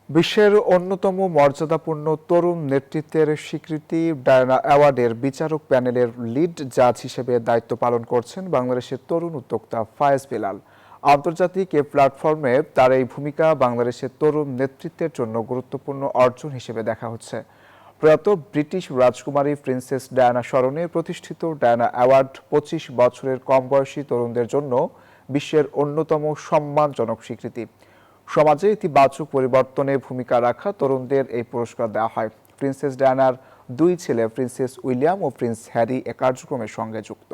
বিশ্বের অন্যতম মর্যাদাপূর্ণ তরুণ নেতৃত্বের স্বীকৃতি ডায়ানা অ্যাওয়ার্ডের বিচারক প্যানেলের লিড জাজ হিসেবে দায়িত্ব পালন করছেন বাংলাদেশের তরুণ উদ্যোক্তা ফায়েজ বেলাল। আন্তর্জাতিক এ প্ল্যাটফর্মে তার এই ভূমিকা বাংলাদেশের তরুণ নেতৃত্বের জন্য গুরুত্বপূর্ণ অর্জন হিসেবে দেখা হচ্ছে। প্রয়াত ব্রিটিশ রাজকুমারী প্রিন্সেস ডায়ানা স্মরণে প্রতিষ্ঠিত ডায়ানা অ্যাওয়ার্ড 25 বছরের কম বয়সী তরুণদের জন্য বিশ্বের অন্যতম সম্মানজনক স্বীকৃতি। সমাজে ইতিবাচক পরিবর্তনে ভূমিকা রাখা তরুণদের এই পুরস্কার দেওয়া হয়। প্রিন্সেস ডায়ানার দুই ছেলে প্রিন্সেস উইলিয়াম ও প্রিন্স হ্যারি এ কার্যক্রমের সঙ্গে যুক্ত।